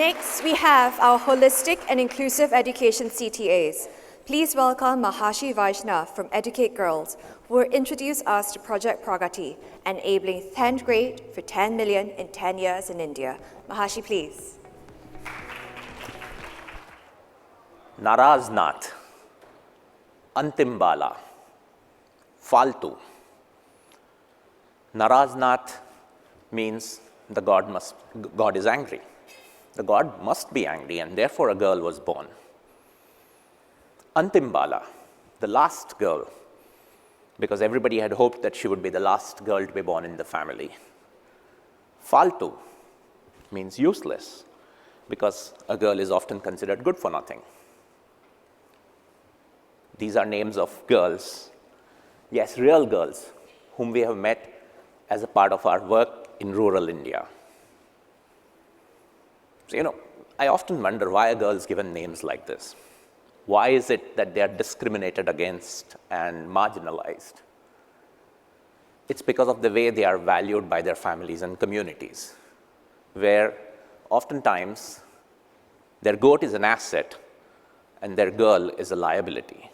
Next, we have our Holistic and Inclusive Education CTAs. Please welcome Mahashi Vaishnav from Educate Girls, who will introduce us to Project Pragati, enabling 10th grade for 10 million in 10 years in India. Mahashi, please. Naraz Nath, Antim Bala, Faltu. Naraz Nath means the God is angry. The God must be angry, and therefore a girl was born. Antim Bala, the last girl, because everybody had hoped that she would be the last girl to be born in the family. Faltu means useless, because a girl is often considered good for nothing. These are names of girls, yes, real girls, whom we have met as a part of our work in rural India. So, I often wonder why are girls given names like this? Why is it that they are discriminated against and marginalized? It's because of the way they are valued by their families and communities, where oftentimes their goat is an asset and their girl is a liability.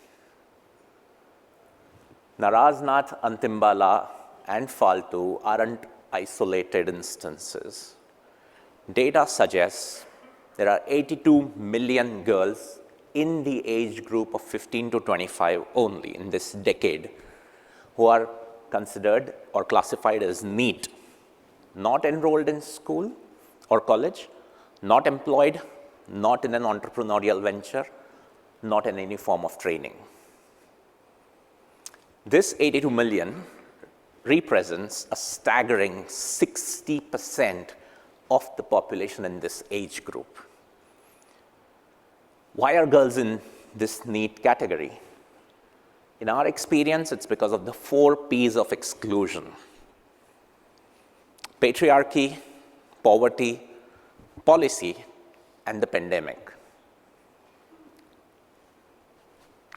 Naraz Nath, Antim Bala, and Faltu aren't isolated instances. Data suggests there are 82 million girls in the age group of 15 to 25 only in this decade who are considered or classified as NEET, not enrolled in school or college, not employed, not in an entrepreneurial venture, not in any form of training. This 82 million represents a staggering 60% of the population in this age group. Why are girls in this NEET category? In our experience, it's because of the 4 P's of exclusion: patriarchy, poverty, policy, and the pandemic.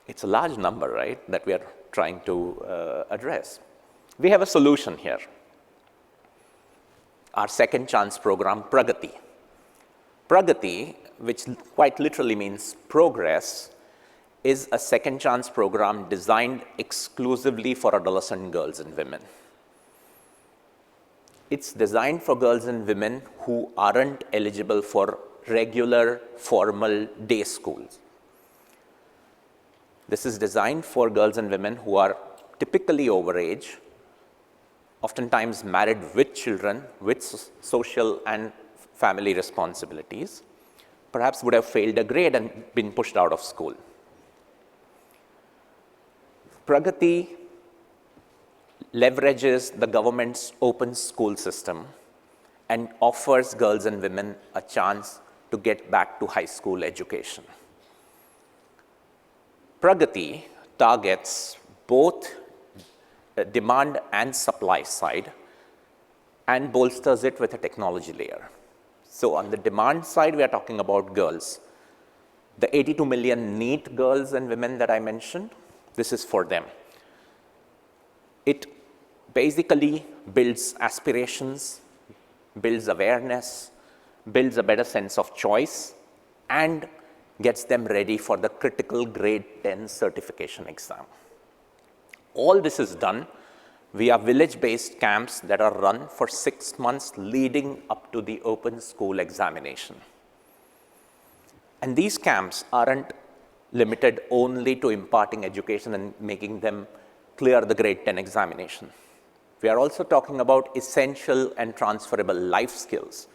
It's a large number, right, that we are trying to address. We have a solution here. Our second chance program, Pragati. Pragati, which quite literally means progress, is a second chance program designed exclusively for adolescent girls and women. It's designed for girls and women who aren't eligible for regular formal day schools. This is designed for girls and women who are typically overage, oftentimes married with children, with social and family responsibilities, perhaps would have failed a grade and been pushed out of school. Pragati leverages the government's open school system and offers girls and women a chance to get back to high school education. Pragati targets both demand and supply side and bolsters it with a technology layer. So on the demand side, we are talking about girls. The 82 million NEET girls and women that I mentioned, this is for them. It basically builds aspirations, builds awareness, builds a better sense of choice, and gets them ready for the critical grade 10 certification exam. All this is done via village-based camps that are run for 6 months leading up to the open school examination. And these camps aren't limited only to imparting education and making them clear the grade 10 examination. We are also talking about essential and transferable life skills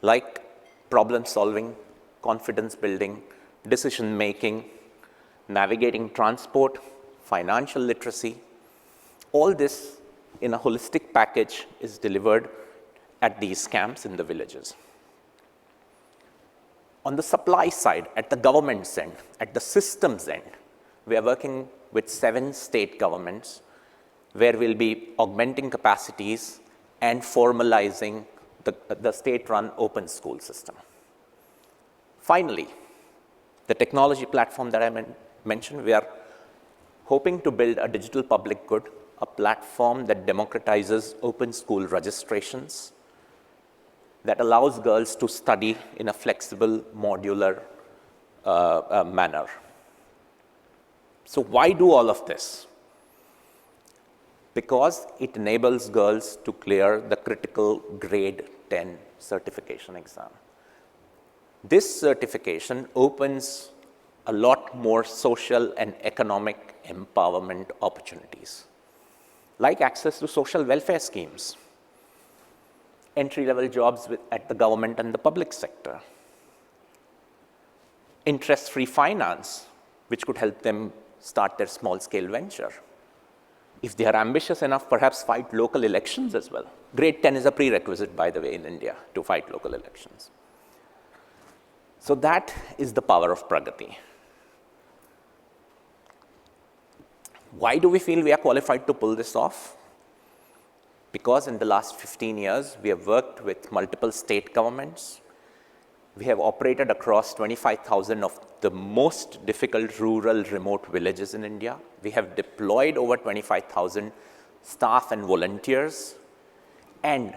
like problem solving, confidence building, decision making, navigating transport, financial literacy. All this in a holistic package is delivered at these camps in the villages. On the supply side, at the government's end, at the system's end, we are working with 7 state governments where we'll be augmenting capacities and formalizing the state-run open school system. Finally, the technology platform that I mentioned, we are hoping to build a digital public good, a platform that democratizes open school registrations, that allows girls to study in a flexible, modular manner. So why do all of this? Because it enables girls to clear the critical grade 10 certification exam. This certification opens a lot more social and economic empowerment opportunities, like access to social welfare schemes, entry-level jobs at the government and the public sector, interest-free finance, which could help them start their small-scale venture. If they are ambitious enough, perhaps fight local elections as well. Grade 10 is a prerequisite, by the way, in India to fight local elections. So that is the power of Pragati. Why do we feel we are qualified to pull this off? Because in the last 15 years, we have worked with multiple state governments. We have operated across 25,000 of the most difficult rural remote villages in India. We have deployed over 25,000 staff and volunteers. And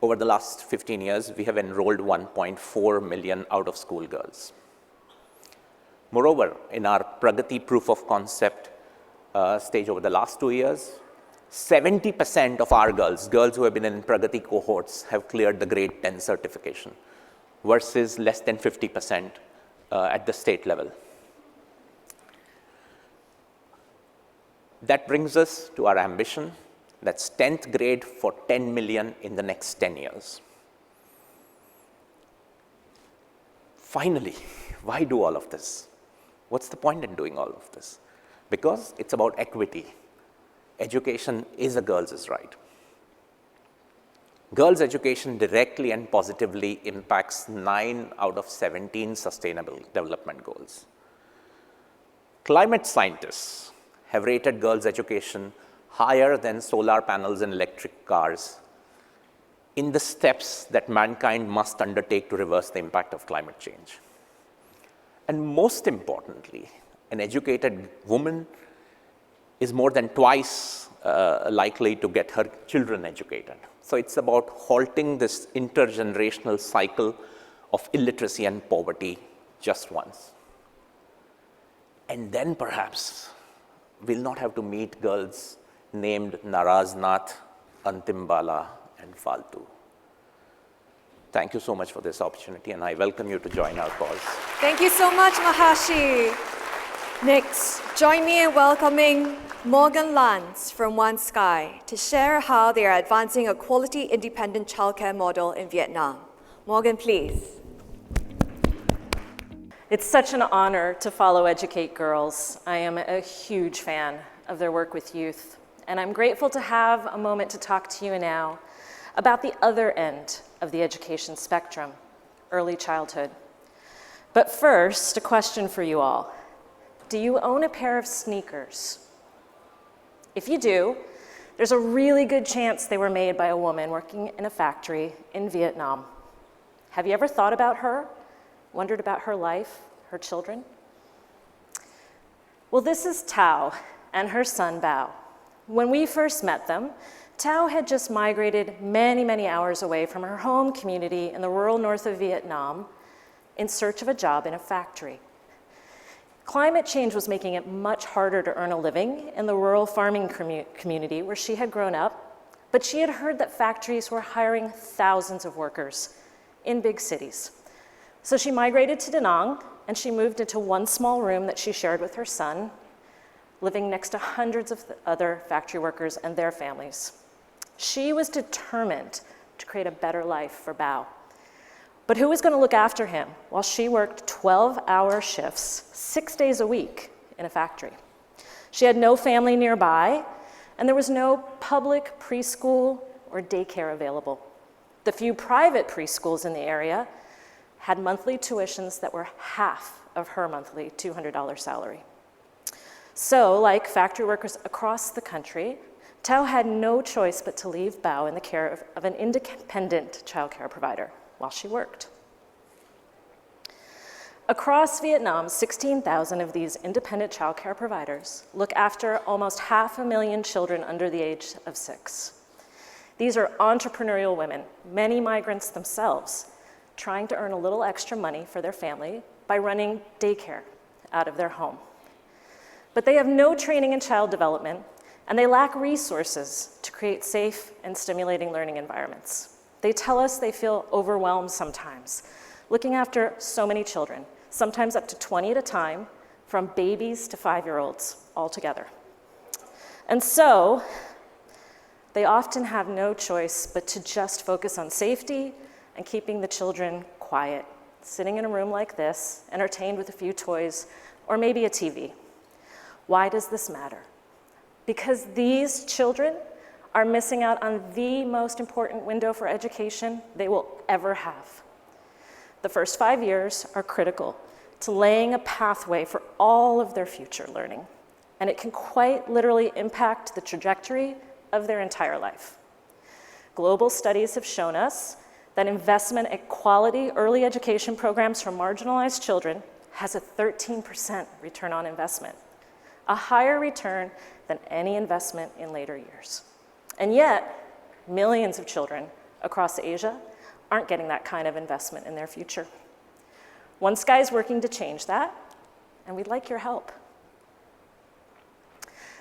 over the last 15 years, we have enrolled 1.4 million out-of-school girls. Moreover, in our Pragati proof of concept stage over the last 2 years, 70% of our girls who have been in Pragati cohorts have cleared the grade 10 certification versus less than 50% at the state level. That brings us to our ambition. That's 10th grade for 10 million in the next 10 years. Finally, why do all of this? What's the point in doing all of this? Because it's about equity. Education is a girl's right. Girls' education directly and positively impacts 9 out of 17 sustainable development goals. Climate scientists have rated girls' education higher than solar panels and electric cars in the steps that mankind must undertake to reverse the impact of climate change. And most importantly, an educated woman is more than twice likely to get her children educated. So it's about halting this intergenerational cycle of illiteracy and poverty just once. And then perhaps we'll not have to meet girls named Naraznath, Antimbala, and Faltu. Thank you so much for this opportunity, and I welcome you to join our cause. Thank you so much, Mahashi. Next, join me in welcoming Morgan Lance from One Sky to share how they are advancing a quality independent childcare model in Vietnam. Morgan, please. It's such an honor to follow Educate Girls. I am a huge fan of their work with youth, and I'm grateful to have a moment to talk to you now about the other end of the education spectrum, early childhood. But first, a question for you all. Do you own a pair of sneakers? If you do, there's a really good chance they were made by a woman working in a factory in Vietnam. Have you ever thought about her? Wondered about her life, her children? Well, this is Thao and her son Bao. When we first met them, Thao had just migrated many, many hours away from her home community in the rural north of Vietnam in search of a job in a factory. Climate change was making it much harder to earn a living in the rural farming community where she had grown up, but she had heard that factories were hiring thousands of workers in big cities. So she migrated to Da Nang, and she moved into one small room that she shared with her son, living next to hundreds of other factory workers and their families. She was determined to create a better life for Bao. But who was going to look after him while she worked 12-hour shifts, 6 days a week in a factory? She had no family nearby, and there was no public preschool or daycare available. The few private preschools in the area had monthly tuitions that were half of her monthly $200 salary. So, like factory workers across the country, Thao had no choice but to leave Bao in the care of an independent childcare provider while she worked. Across Vietnam, 16,000 of these independent childcare providers look after almost 500,000 children under the age of 6. These are entrepreneurial women, many migrants themselves, trying to earn a little extra money for their family by running daycare out of their home. But they have no training in child development, and they lack resources to create safe and stimulating learning environments. They tell us they feel overwhelmed sometimes, looking after so many children, sometimes up to 20 at a time, from babies to 5-year-olds all together. And so, they often have no choice but to just focus on safety and keeping the children quiet, sitting in a room like this, entertained with a few toys, or maybe a TV. Why does this matter? Because these children are missing out on the most important window for education they will ever have. The first 5 years are critical to laying a pathway for all of their future learning, and it can quite literally impact the trajectory of their entire life. Global studies have shown us that investment at quality early education programs for marginalized children has a 13% return on investment, a higher return than any investment in later years. And yet, millions of children across Asia aren't getting that kind of investment in their future. One Sky is working to change that, and we'd like your help.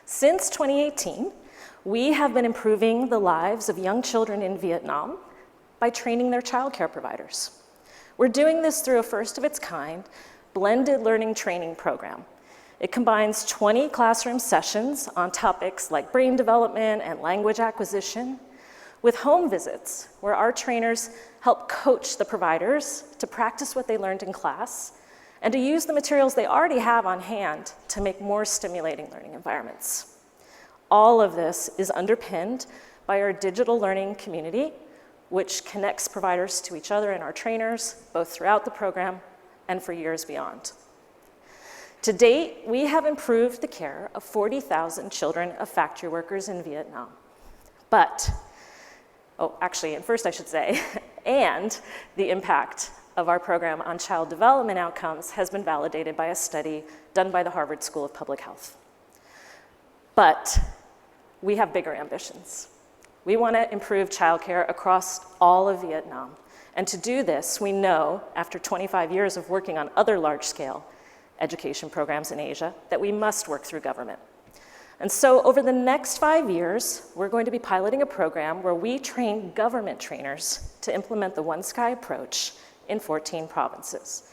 Since 2018, we have been improving the lives of young children in Vietnam by training their childcare providers. We're doing this through a first-of-its-kind blended learning training program. It combines 20 classroom sessions on topics like brain development and language acquisition with home visits, where our trainers help coach the providers to practice what they learned in class and to use the materials they already have on hand to make more stimulating learning environments. All of this is underpinned by our digital learning community, which connects providers to each other and our trainers, both throughout the program and for years beyond. To date, we have improved the care of 40,000 children of factory workers in Vietnam. But, and first I should say, and the impact of our program on child development outcomes has been validated by a study done by the Harvard School of Public Health. But we have bigger ambitions. We want to improve childcare across all of Vietnam. And to do this, we know, after 25 years of working on other large-scale education programs in Asia, that we must work through government. And so over the next 5 years, we're going to be piloting a program where we train government trainers to implement the One Sky approach in 14 provinces,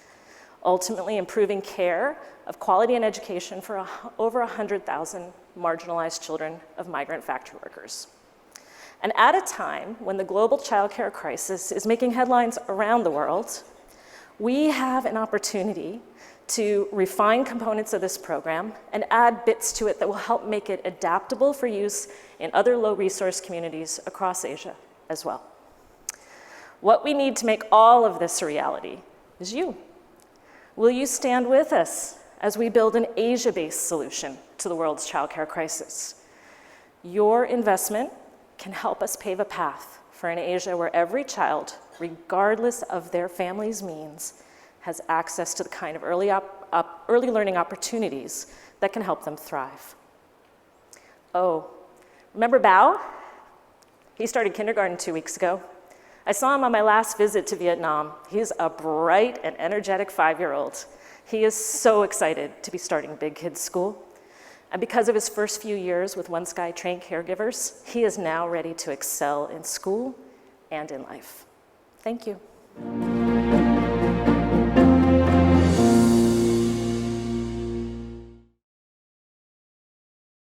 ultimately improving care of quality and education for over 100,000 marginalized children of migrant factory workers. And at a time when the global childcare crisis is making headlines around the world, we have an opportunity to refine components of this program and add bits to it that will help make it adaptable for use in other low-resource communities across Asia as well. What we need to make all of this a reality is you. Will you stand with us as we build an Asia-based solution to the world's childcare crisis? Your investment can help us pave a path for an Asia where every child, regardless of their family's means, has access to the kind of early learning opportunities that can help them thrive. Oh, remember Bao? He started kindergarten 2 weeks ago. I saw him on my last visit to Vietnam. He's a bright and energetic 5-year-old. He is so excited to be starting Big Kids School. And because of his first few years with One Sky trained caregivers, he is now ready to excel in school and in life. Thank you.